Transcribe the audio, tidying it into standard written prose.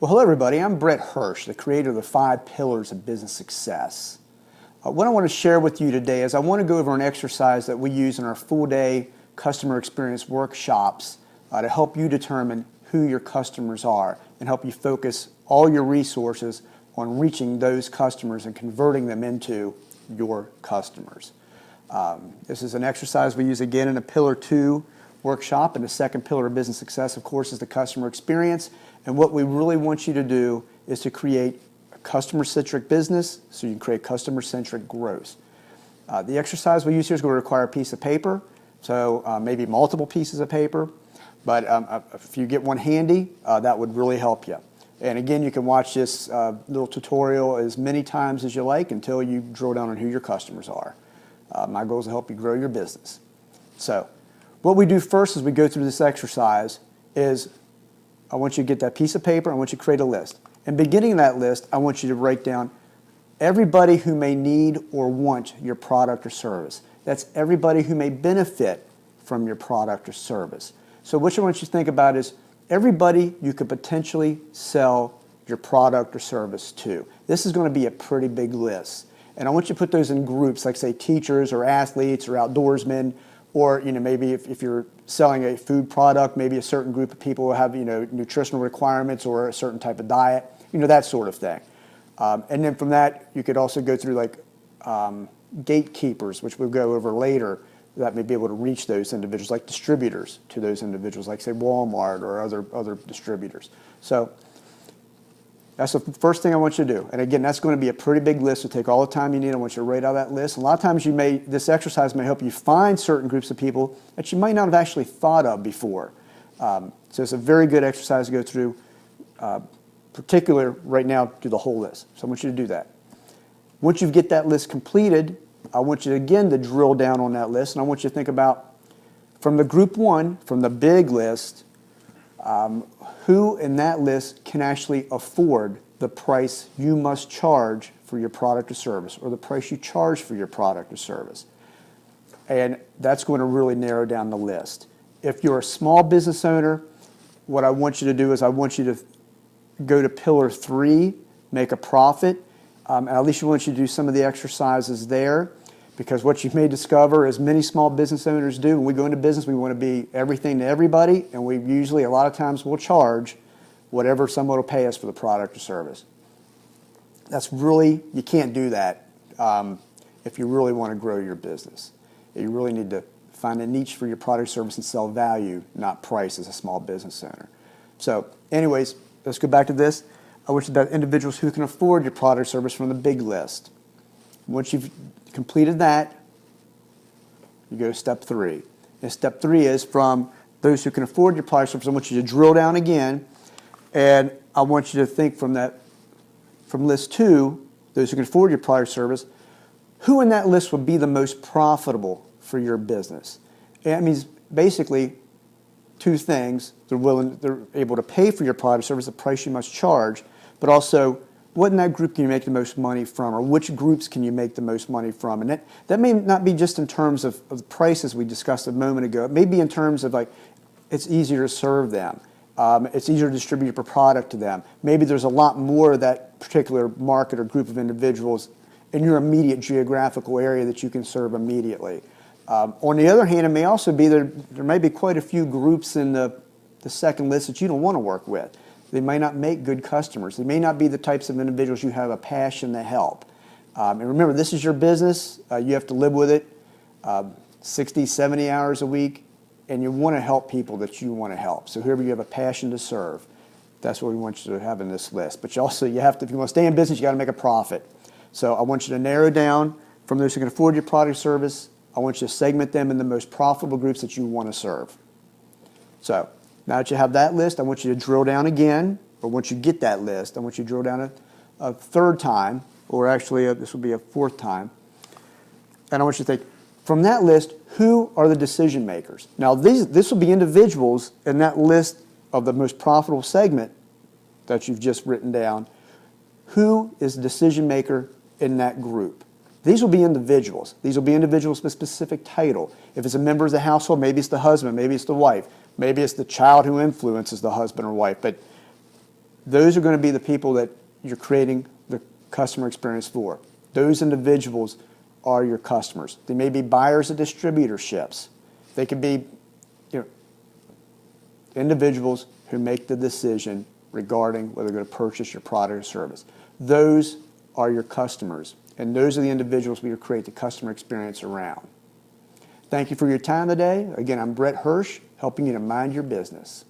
Well, hello everybody. I'm Brett Hirsch, the creator of the 5 Pillars of Business Success. What I want to share with you today is I want to go over an exercise that we use in our full-day customer experience workshops to help you determine who your customers are and help you focus all your resources on reaching those customers and converting them into your customers. This is an exercise we use again in a Pillar 2 workshop, and the second pillar of business success, of course, is the customer experience. And what we really want you to do is to create a customer-centric business so you can create customer-centric growth. The exercise we use here is going to require a piece of paper, so maybe multiple pieces of paper, but if you get one handy, that would really help you. And again, you can watch this little tutorial as many times as you like until you drill down on who your customers are. My goal is to help you grow your business. So what we do first as we go through this exercise is I want you to get that piece of paper. I want you to create a list. And beginning that list, I want you to write down everybody who may need or want your product or service. That's everybody who may benefit from your product or service. So what I want you to think about is everybody you could potentially sell your product or service to. This is going to be a pretty big list. And I want you to put those in groups, like say teachers or athletes or outdoorsmen, or maybe if you're selling a food product, maybe a certain group of people will have nutritional requirements or a certain type of diet, that sort of thing. And then from that, you could also go through like gatekeepers, which we'll go over later, that may be able to reach those individuals, like distributors to those individuals, like say Walmart or other distributors. So that's the first thing I want you to do. And again, that's going to be a pretty big list. So take all the time you need. I want you to write out that list. A lot of times this exercise may help you find certain groups of people that you might not have actually thought of before. So it's a very good exercise to go through, particular right now, do the whole list. So I want you to do that. Once you get that list completed, I want you again to drill down on that list. And I want you to think about, from the group 1, from the big list, who in that list can actually afford the price you must charge for your product or service, or the price you charge for your product or service. And that's going to really narrow down the list. If you're a small business owner, what I want you to do is I want you to go to Pillar 3, make a profit. At least I want you to do some of the exercises there, because what you may discover, as many small business owners do, when we go into business, we want to be everything to everybody, and we usually, a lot of times, will charge whatever someone will pay us for the product or service. That's really, you can't do that if you really want to grow your business. You really need to find a niche for your product or service and sell value, not price, as a small business owner. So anyways, let's go back to this. I want you to have individuals who can afford your product or service from the big list. Once you've completed that, you go to step 3. And step 3 is from those who can afford your product or service. I want you to drill down again, and I want you to think from list 2, those who can afford your product or service, who in that list would be the most profitable for your business? And that means basically 2 things. They're able to pay for your product or service, the price you must charge, but also what in that group can you make the most money from, or which groups can you make the most money from? And that may not be just in terms of the prices we discussed a moment ago. It may be in terms of like it's easier to serve them. It's easier to distribute your product to them. Maybe there's a lot more of that particular market or group of individuals in your immediate geographical area that you can serve immediately. On the other hand, it may also be there may be quite a few groups in the second list that you don't want to work with. They may not make good customers. They may not be the types of individuals you have a passion to help. And remember, this is your business. You have to live with it 60, 70 hours a week, and you want to help people that you want to help. So whoever you have a passion to serve, that's what we want you to have in this list. But you have to, if you want to stay in business, you got to make a profit. So I want you to narrow down from those who can afford your product or service. I want you to segment them in the most profitable groups that you want to serve. So now that you have that list, I want you to drill down again, or once you get that list, I want you to drill down a 3rd time, or actually this will be a 4th time, and I want you to think, from that list, who are the decision makers? Now this will be individuals in that list of the most profitable segment that you've just written down. Who is the decision maker in that group? These will be individuals. These will be individuals with a specific title. If it's a member of the household, maybe it's the husband, maybe it's the wife, maybe it's the child who influences the husband or wife. But Those are going to be the people that you're creating the customer experience for. Those individuals are your customers. They may be buyers of distributorships. They could be individuals who make the decision regarding whether they're going to purchase your product or service. Those are your customers, and those are the individuals we create the customer experience around. Thank you for your time today. Again, I'm Brett Hirsch, helping you to mind your business.